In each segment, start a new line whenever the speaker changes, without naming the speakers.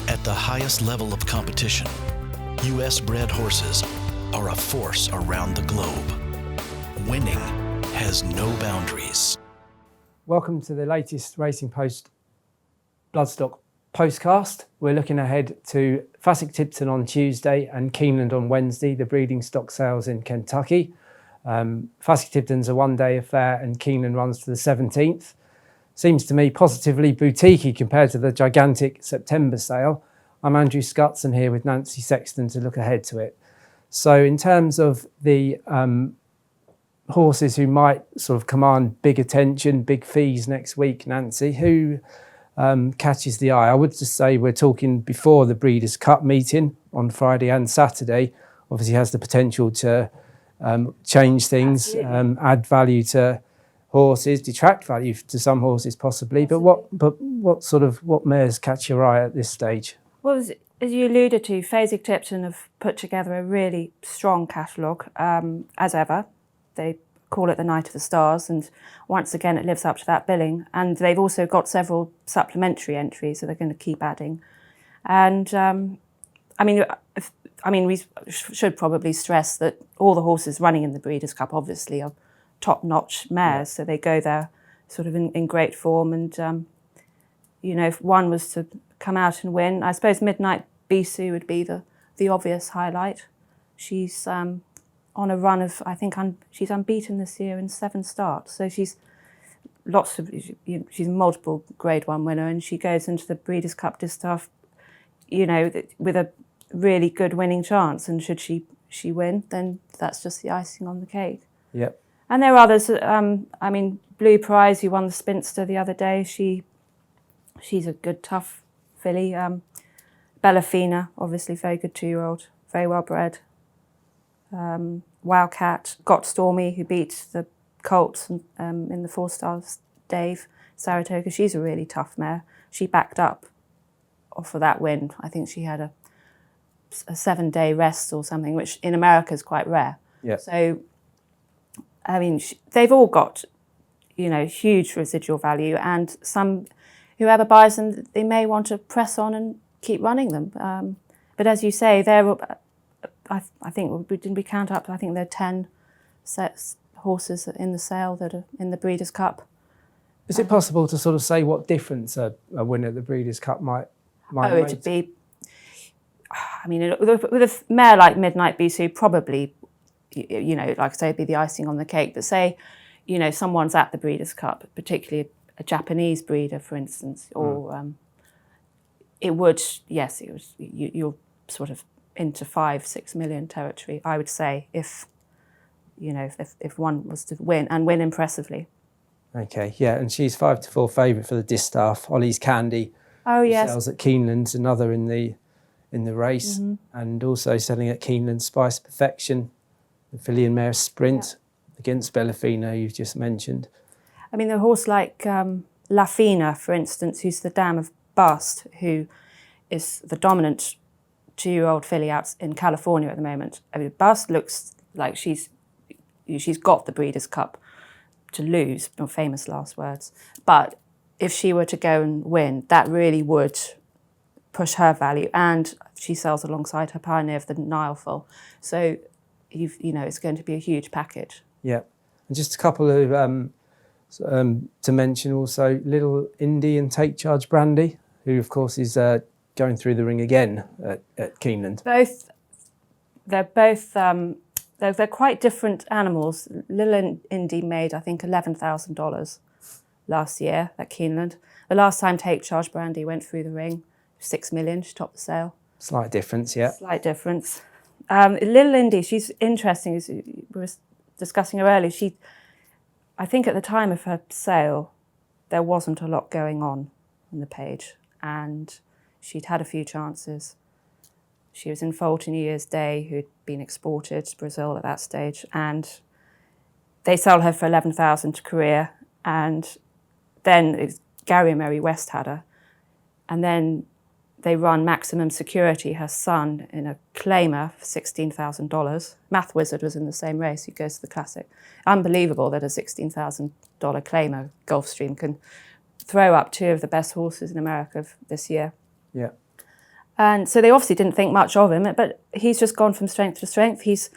At the highest level of competition, U.S. bred horses are a force around the globe. Winning has no boundaries.
Welcome to the latest Racing Post Bloodstock Postcast. We're looking ahead to Fasig-Tipton on Tuesday and Keeneland on Wednesday, the breeding stock sales in Kentucky. Fasig-Tipton's a one-day affair and Keeneland runs to the 17th. Seems to me positively boutiquey compared to the gigantic September sale. I'm Andrew Scutson here with Nancy Sexton to look ahead to it. So in terms of the horses who might sort of command big attention, big fees next week, Nancy, who catches the eye? I would just say we're talking before the Breeders' Cup meeting on Friday and Saturday. Obviously has the potential to change things, add value to horses, detract value to some horses possibly. But what mares catch your eye at this stage?
Well, as you alluded to, Fasig-Tipton have put together a really strong catalogue, as ever. They call it the Night of the Stars, and once again it lives up to that billing. And they've also got several supplementary entries that they're going to keep adding. And we should probably stress that all the horses running in the Breeders' Cup obviously are top-notch mares, so they go there sort of in great form. And if one was to come out and win, I suppose Midnight Bisou would be the obvious highlight. She's on a run of, I think she's unbeaten this year in 7 starts. So she's she's a multiple Grade 1 winner, and she goes into the Breeders' Cup Distaff, with a really good winning chance. And should she win, then that's just the icing on the cake.
Yep.
And there are others. Blue Prize, who won the Spinster the other day, she's a good, tough filly. Bellafina, obviously very good 2-year-old, very well bred. Wildcat, Got Stormy, who beat the Colts in the 4 Stars Dave, Saratoga. She's a really tough mare. She backed up off of that win. I think she had a 7-day rest or something, which in America is quite rare.
Yeah.
So, they've all got, huge residual value, and whoever buys them, they may want to press on and keep running them. But as you say, I think we count up. I think there are 10 horses in the sale that are in the Breeders' Cup.
Is it possible to sort of say what difference a winner at the Breeders' Cup might make?
It'd be. With a mare like Midnight Bisou, probably, like I say, it'd be the icing on the cake. But say, someone's at the Breeders' Cup, particularly a Japanese breeder, for instance, or it would, yes, it was. You're sort of into 5-6 million territory, I would say, if one was to win and win impressively.
Okay, yeah, and she's 5-4 favourite for the Distaff. Ollie's Candy.
Oh yes.
Sells at Keeneland's, another in the race, and also selling at Keeneland Spice Perfection, the filly and mare Sprint against Bellafina, you've just mentioned.
A horse like La Fina, for instance, who's the dam of Bust, who is the dominant 2-year-old filly out in California at the moment. Bust looks like she's got the Breeders' Cup to lose, famous last words. But if she were to go and win, that really would push her value, and she sells alongside her Pioneer of the Nileful. So it's going to be a huge package. Yeah,
and just a couple of to mention also, Little Indy and Take Charge Brandy, who of course is going through the ring again at Keeneland.
They're quite different animals. Little Indy made, I think, $11,000 last year at Keeneland. The last time Take Charge Brandy went through the ring, 6 million, she topped the sale.
Slight difference, yeah.
Slight difference. Little Indy, she's interesting, as we were discussing her earlier. I think at the time of her sale, there wasn't a lot going on the page, and she'd had a few chances. She was in foal to New Year's Day, who'd been exported to Brazil at that stage, and they sold her for $11,000 to Korea, and then Gary and Mary West had her, and then they run Maximum Security, her son, in a claimer for $16,000. Math Wizard was in the same race, he goes to the Classic. Unbelievable that a $16,000 claimer, Gulfstream, can throw up 2 of the best horses in America this year.
Yeah.
And so they obviously didn't think much of him, but he's just gone from strength to strength. He's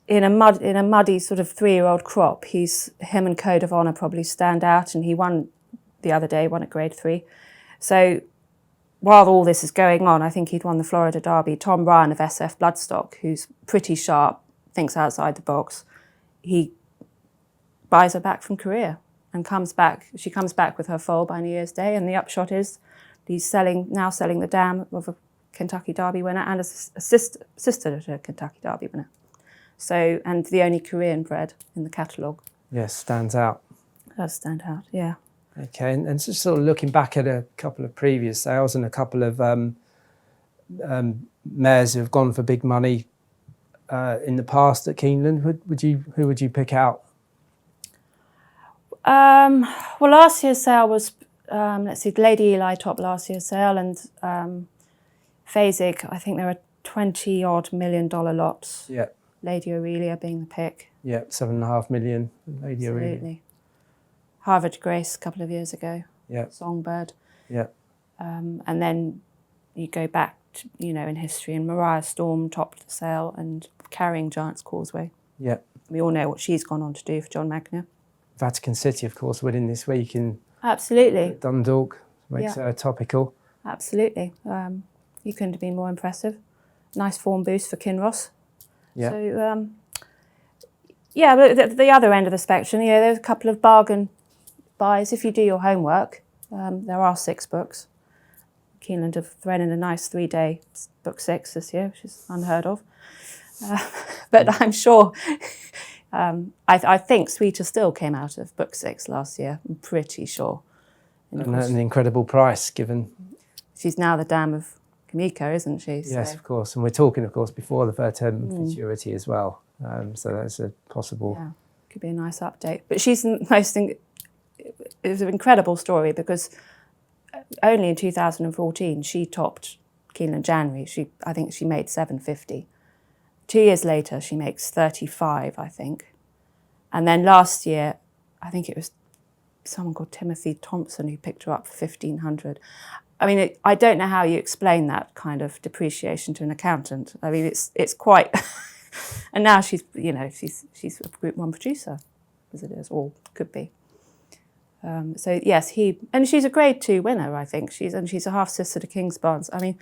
in a muddy sort of 3-year-old crop. Him and Code of Honour probably stand out, and he won the other day, won at Grade 3. So while all this is going on, I think he'd won the Florida Derby. Tom Ryan of SF Bloodstock, who's pretty sharp, thinks outside the box, he buys her back from Korea and comes back. She comes back with her foal by New Year's Day, and the upshot is he's now selling the dam of a Kentucky Derby winner and a sister to a Kentucky Derby winner. So, and the only Korean bred in the catalogue.
Yes, stands out.
Does stand out, yeah.
Okay, and just sort of looking back at a couple of previous sales and a couple of mares who have gone for big money in the past at Keeneland, who would you pick out?
Well, last year's sale was, let's see, Lady Eli topped last year's sale, and Phasig, I think there were $20-odd million lots.
Yeah.
Lady Aurelia being the pick.
Yeah, 7.5 million, Lady Aurelia.
Absolutely. Harvard Grace a couple of years ago.
Yeah.
Songbird.
Yeah.
And then you go back to, in history, and Mariah Storm topped the sale, and Carrying Giant's Causeway.
Yeah.
We all know what she's gone on to do for John Magnier.
Vatican City, of course, winning this week in
Absolutely.
Dundalk. Makes her topical.
Absolutely. You couldn't have been more impressive. Nice form boost for Kinross.
Yeah.
So, but the other end of the spectrum, there's a couple of bargain buys. If you do your homework, there are 6 books. Keeneland have thrown in a nice 3-day book 6 this year, which is unheard of. But I'm sure, I think Sweeter Still came out of book 6 last year. I'm pretty sure.
And an incredible price given.
She's now the dam of Kamiko, isn't she?
Yes, of course. And we're talking, of course, before the futurity as well. So that's a possible...
Yeah, could be a nice update. But she's the most... It was an incredible story because only in 2014 she topped Keeneland January. I think she made 750. 2 years later, she makes 35, I think. And then last year, I think it was someone called Timothy Thompson who picked her up for 1,500. I mean, I don't know how you explain that kind of depreciation to an accountant. I mean, it's quite... And now she's a Group 1 producer, as it is, or could be. So yes, and she's a Grade 2 winner, I think. She's a half sister to King's Barnes. I mean,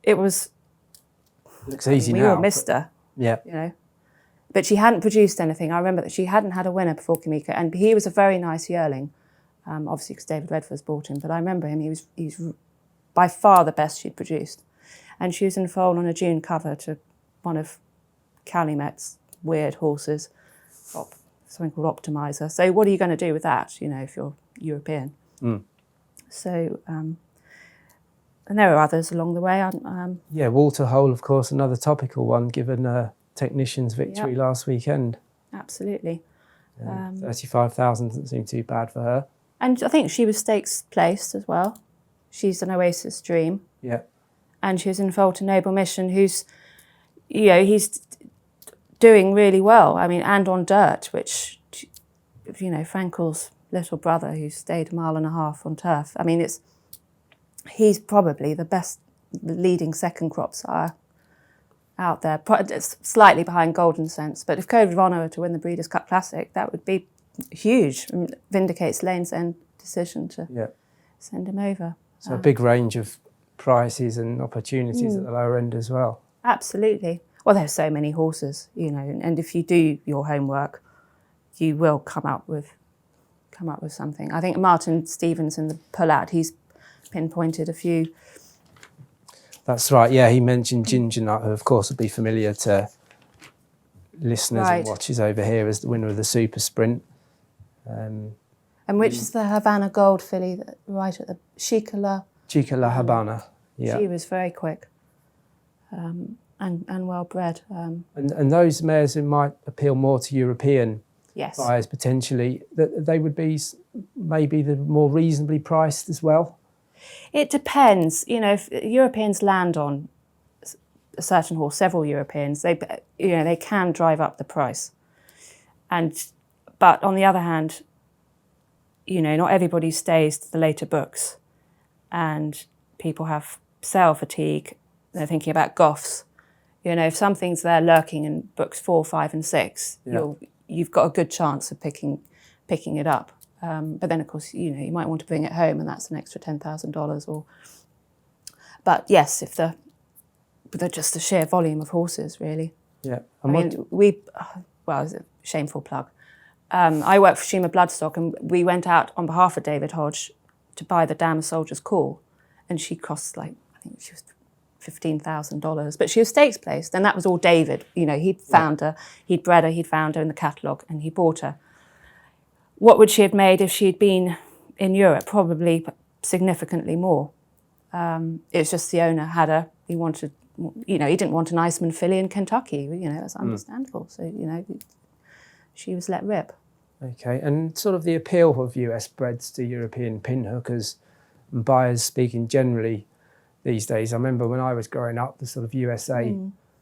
it was...
Looks easy now.
We all missed her.
Yeah.
But she hadn't produced anything. I remember that she hadn't had a winner before Kamiko, and he was a very nice yearling. Obviously, because David Redford's bought him, but I remember him. He was by far the best she'd produced, and she was in foal on a June cover to one of Calumet's weird horses, something called Optimizer. So what are you going to do with that? If you're European. So and there are others along the way.
Walter Hole, of course, another topical one given Technician's victory last weekend.
Absolutely.
35,000 doesn't seem too bad for her.
And I think she was stakes placed as well. She's an Oasis Dream.
Yeah. And
she was in foal to Noble Mission, who's, he's doing really well. I mean, and on dirt, which, Frankel's little brother who stayed 1.5 miles on turf. I mean, he's probably the best leading second crop sire out there, slightly behind Golden Sense. But if Code of Honour were to win the Breeders' Cup Classic, that would be huge. And vindicates Lane's End decision to send him over.
So a big range of prices and opportunities at the lower end as well.
Absolutely. Well, there's so many horses, and if you do your homework, you will come up with something. I think Martin Stevens in the Pull-Out, he's pinpointed a few.
That's right, yeah, he mentioned Ginger Nut, who of course would be familiar to listeners and watchers over here as the winner of the Super Sprint.
And which is the Havana Gold filly, right at the Chica La
Habana, yeah.
She was very quick and well bred.
And those mares who might appeal more to European buyers potentially, they would be maybe the more reasonably priced as well?
It depends. If Europeans land on a certain horse, several Europeans, they can drive up the price. But on the other hand, not everybody stays to the later books, and people have sale fatigue, they're thinking about Goffs. You know, if something's there lurking in books 4, 5, and 6, you've got a good chance of picking it up. But then, of course, you know, you might want to bring it home, and that's an extra $10,000. But yes, if just the sheer volume of horses, really.
Yeah.
It's a shameful plug. I work for Bloodstock, and we went out on behalf of David Hodge to buy the Dam Soldier's Call, and she cost I think she was $15,000, but she was stakes placed, and that was all David. You know, he'd found her, he'd bred her, he'd found her in the catalogue, and he bought her. What would she have made if she'd been in Europe? Probably significantly more. It was just the owner had her. He wanted, you know, he didn't want an Iceman filly in Kentucky. You know, that's understandable. So, you know, she was let rip.
Okay, and sort of the appeal of US breds to European pinhookers and buyers speaking generally these days. I remember when I was growing up, the sort of USA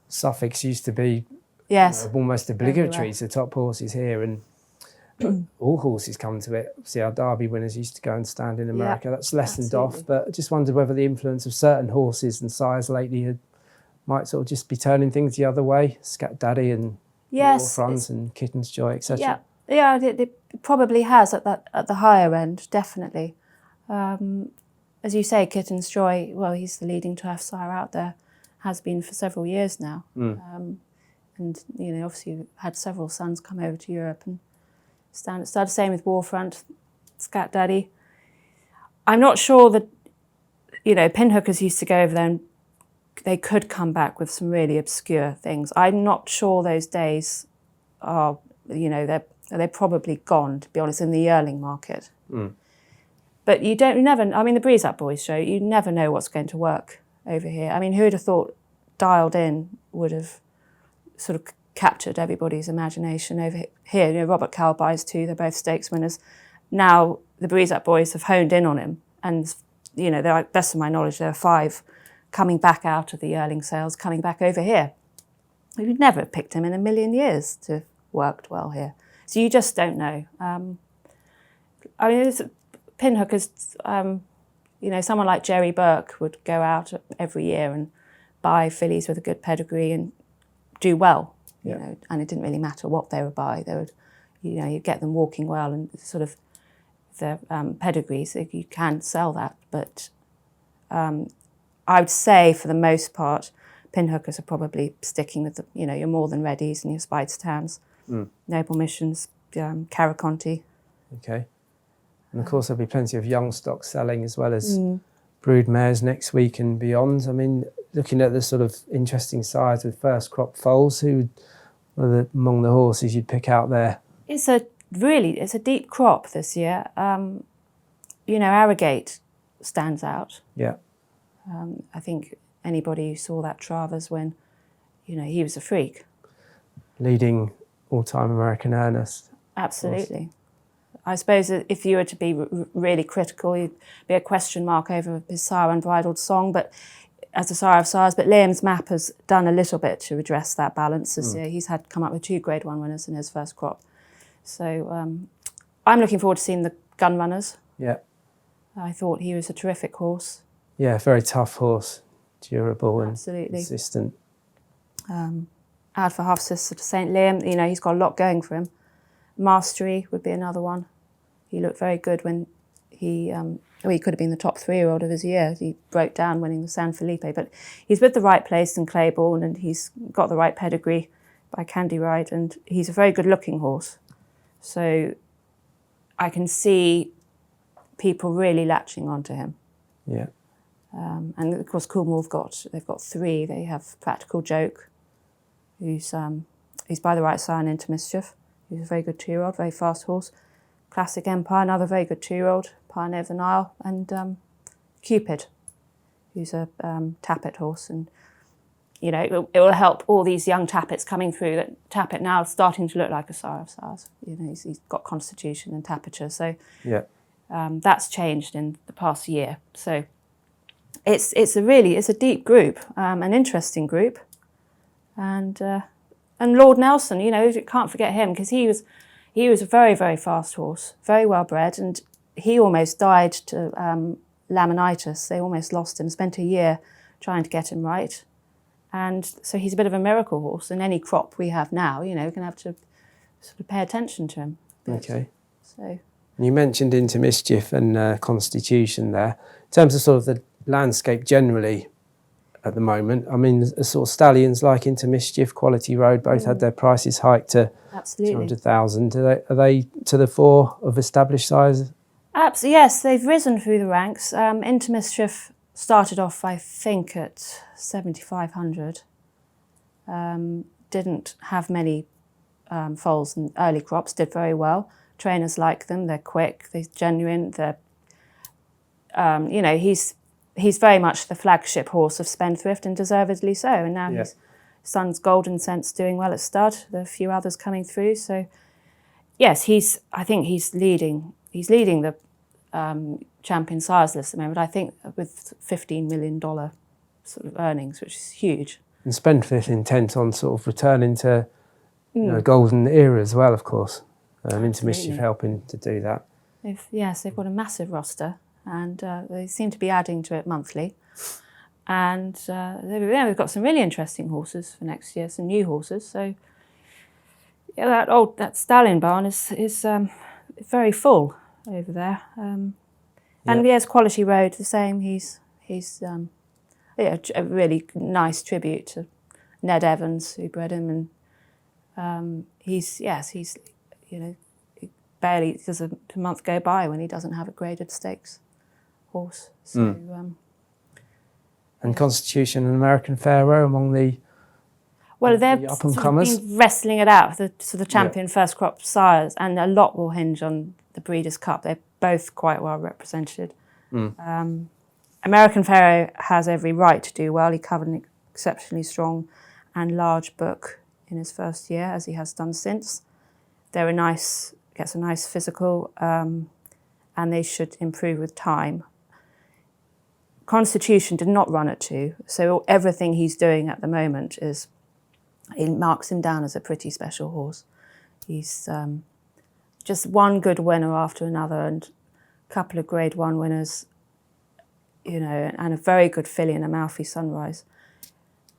suffix used to be almost obligatory to top horses here, and all horses come to it. See, our Derby winners used to go and stand in America. That's lessened off, but I just wondered whether the influence of certain horses and sires lately might sort of just be turning things the other way. Scat Daddy and Fronts and Kitten's Joy, etc.
Yeah, it probably has at the higher end, definitely. As you say, Kitten's Joy, well, he's the leading turf sire out there, has been for several years now. And, you know, obviously had several sons come over to Europe and started the same with Warfront, Scat Daddy. I'm not sure that, you know, pinhookers used to go over there and they could come back with some really obscure things. I'm not sure those days are, you know, they're probably gone, to be honest, in the yearling market. But you never, I mean, the Breeze Up Boys show, you never know what's going to work over here. I mean, who would have thought Dialed In would have sort of captured everybody's imagination over here? You know, Robert Cowell buys 2, they're both stakes winners. Now the Breeze Up Boys have honed in on him, and, you know, they're, best of my knowledge, there are 5 coming back out of the yearling sales, coming back over here. You'd never have picked him in a million years to have worked well here. So you just don't know. I mean, it's pinhookers, you know, someone like Jerry Burke would go out every year and buy fillies with a good pedigree and do well, you know, and it didn't really matter what they would buy. They would, you know, you get them walking well and sort of their pedigrees, you can sell that. But I would say for the most part, pinhookers are probably sticking with, you know, your More Than Readies and your Spider Towns, Noble Missions, Caraconti.
Okay. And of course, there'll be plenty of young stock selling as well as brood mares next week and beyond. I mean, looking at the sort of interesting sires with first crop foals, who are among the horses you'd pick out there?
It's a deep crop this year. You know, Arrogate stands out.
Yeah.
I think anybody who saw that Travers win, you know, he was a freak.
Leading all-time American earnest.
Absolutely. I suppose if you were to be really critical, you'd be a question mark over his Sire Unbridled Song, but as a sire of sires. But Liam's Map has done a little bit to address that balance this year. He's had come up with 2 Grade 1 winners in his first crop. So I'm looking forward to seeing the Gun Runners. Yeah. I thought he was a terrific horse.
Yeah, very tough horse, durable and consistent.
Out for Half Sister to St. Liam, you know, he's got a lot going for him. Mastery would be another one. He looked very good when he could have been the top 3-year-old of his year. He broke down winning the San Felipe, but he's with the right place in Claiborne and he's got the right pedigree by Candy Ride, and he's a very good looking horse. So I can see people really latching onto him.
Yeah.
And of course, Coolmore they've got 3. They have Practical Joke, who's by the right sire and Into Mischief. He's a very good 2-year-old, very fast horse. Classic Empire, another very good 2-year-old, Pioneer of the Nile, and Cupid, who's a Tappet horse. And, you know, it will help all these young Tappets coming through. That Tappet now is starting to look like a sire of sires. You know, he's got constitution and tapiture. So that's changed in the past year. So it's a deep group, an interesting group. And Lord Nelson, you know, you can't forget him, because he was a very, very fast horse, very well bred, and he almost died to laminitis. They almost lost him, spent a year trying to get him right. And so he's a bit of a miracle horse. And any crop we have now, we're going to have to sort of pay attention to him.
Okay.
So
you mentioned Into Mischief and Constitution there. In terms of sort of the landscape generally at the moment, I mean, the sort of stallions like Into Mischief, Quality Road, both had their prices hiked to
absolutely
200,000. Are they to the fore of established sizes?
Absolutely, yes, they've risen through the ranks. Into Mischief started off, I think, at 7,500. Didn't have many foals and early crops, did very well. Trainers like them, they're quick, they're genuine, they're, he's very much the flagship horse of Spendthrift, and deservedly so. And now his son's Golden Sense doing well at stud. There are a few others coming through. So, yes, I think he's leading the champion sires list at the moment, I think, with $15 million sort of earnings, which is huge.
And Spendthrift intent on sort of returning to golden era as well, of course. Into Mischief helping to do that.
They've got a massive roster, and they seem to be adding to it monthly. And they've got some really interesting horses for next year, some new horses. So that stallion barn is very full over there. And yes, Quality Road the same. He's a really nice tribute to Ned Evans, who bred him, and he's barely does a month go by when he doesn't have a graded stakes horse. So,
and Constitution and American Pharaoh among the
they've
up and
sort
comers.
of been wrestling it out for the champion first crop sires, and a lot will hinge on the Breeders' Cup. They're both quite well represented. American Pharaoh has every right to do well. He covered an exceptionally strong and large book in his first year, as he has done since. Gets a nice physical, and they should improve with time. Constitution did not run at 2, so everything he's doing at the moment it marks him down as a pretty special horse. He's just one good winner after another, and a couple of Grade 1 winners, and a very good filly in Amalfi Sunrise,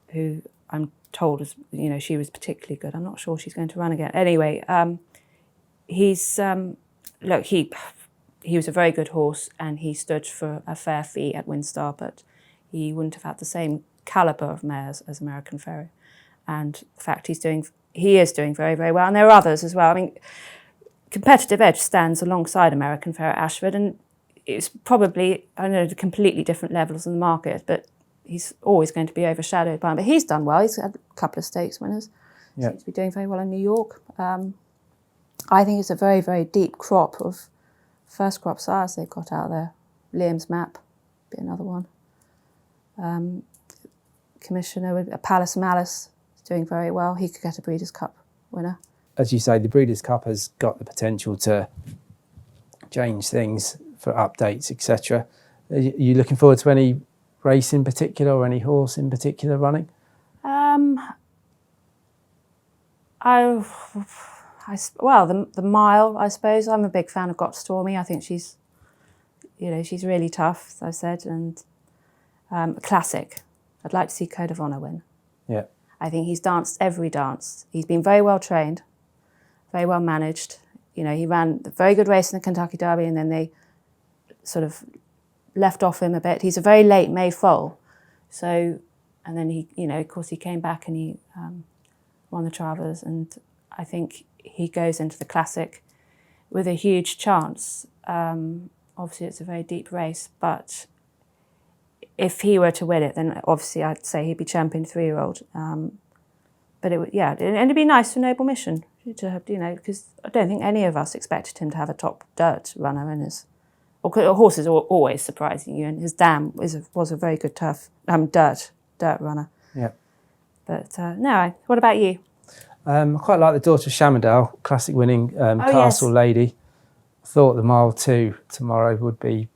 who I'm told is, she was particularly good. I'm not sure she's going to run again. Anyway, he was a very good horse, and he stood for a fair fee at Windstar, but he wouldn't have had the same calibre of mares as American Pharaoh. And the fact he is doing very, very well, and there are others as well. I mean, Competitive Edge stands alongside American Pharaoh Ashford, and it's probably, completely different levels in the market, but he's always going to be overshadowed by him. But he's done well. He's had a couple of stakes winners. Seems to be doing very well in New York. I think it's a very, very deep crop of first crop sires they've got out there. Liam's Map, be another one. Commissioner with Palace Malice is doing very well. He could get a Breeders' Cup winner.
As you say, the Breeders' Cup has got the potential to change things for updates, etc. Are you looking forward to any race in particular or any horse in particular running?
The mile, I suppose. I'm a big fan of Got Stormy. I think she's really tough, as I said, and a classic. I'd like to see Code of Honour win.
Yeah.
I think he's danced every dance. He's been very well trained, very well managed. He ran a very good race in the Kentucky Derby, and then they sort of left off him a bit. He's a very late May foal. So, and then he, of course, he came back and he won the Travers, and I think he goes into the Classic with a huge chance. Obviously, it's a very deep race, but if he were to win it, then obviously I'd say he'd be champion 3-year-old. But and it'd be nice for Noble Mission to have, because I don't think any of us expected him to have a top dirt runner in his. Horses are always surprising you, and his dam was a very good dirt runner.
Yeah.
But no, what about you?
I quite like the Daughter of Shamardale, classic winning Castle Lady. I thought the mile 2 tomorrow would be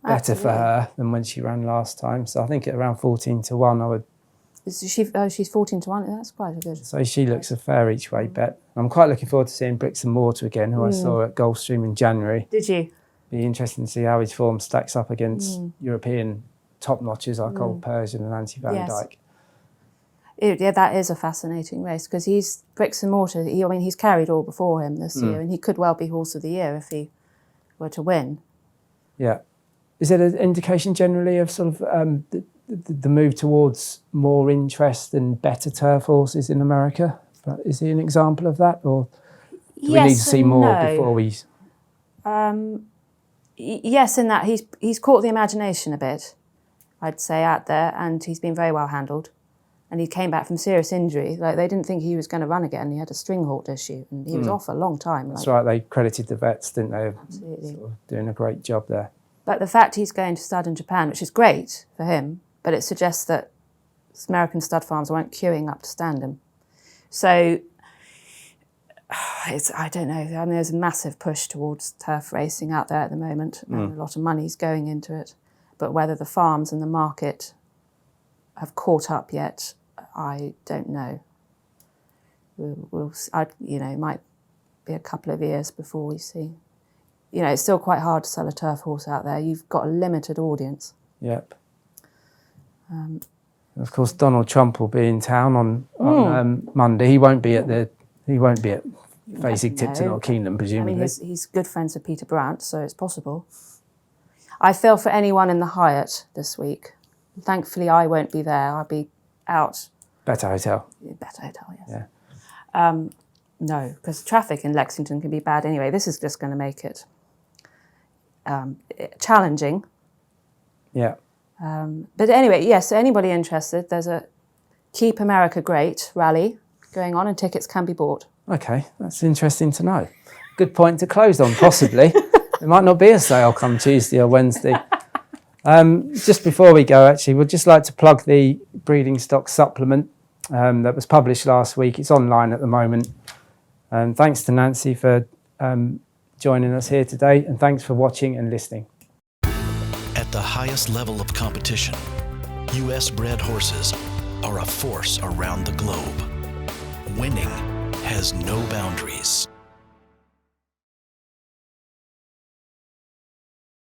better for her than when she ran last time. So I think at around 14-1, I would.
She's 14-1. That's quite good.
So she looks a fair each way bet. I'm quite looking forward to seeing Bricks and Mortar again, who I saw at Gulfstream in January.
Did you?
Be interesting to see how his form stacks up against European top notches like Old Persian and Nancy Van Dyke.
Yeah, that is a fascinating race because he's bricks and mortar. He's carried all before him this year, and he could well be horse of the year if he were to win.
Yeah. Is it an indication generally of sort of the move towards more interest and better turf horses in America? Is he an example of that, or do we need to see more before we?
Yes, in that he's caught the imagination a bit, I'd say, out there, and he's been very well handled. And he came back from serious injury. Like, they didn't think he was going to run again. He had a string halt issue, and he was off a long time.
That's right. They credited the vets, didn't they?
Absolutely.
Sort of doing a great job there.
But the fact he's going to stud in Japan, which is great for him, but it suggests that American stud farms weren't queuing up to stand him. So I don't know. I mean, there's a massive push towards turf racing out there at the moment, and a lot of money's going into it. But whether the farms and the market have caught up yet, I don't know. It might be a couple of years before we see. It's still quite hard to sell a turf horse out there. You've got a limited audience.
Yep. Of course, Donald Trump will be in town on Monday. He won't be at facing Tipton or Keeneland, presumably.
I mean, he's good friends with Peter Brandt, so it's possible. I feel for anyone in the Hyatt this week. Thankfully, I won't be there. I'll be out.
Better hotel.
Better hotel, yes.
Yeah.
No, because traffic in Lexington can be bad anyway. This is just going to make it challenging.
Yeah.
But anyway, yes, so anybody interested, there's a Keep America Great rally going on and tickets can be bought.
Okay, that's interesting to know. Good point to close on, possibly. There might not be a sale come Tuesday or Wednesday. Just before we go, actually, we'd just like to plug the breeding stock supplement that was published last week. It's online at the moment. Thanks to Nancy for joining us here today, and thanks for watching and listening.
At the highest level of competition, U.S. bred horses are a force around the globe. Winning has no boundaries.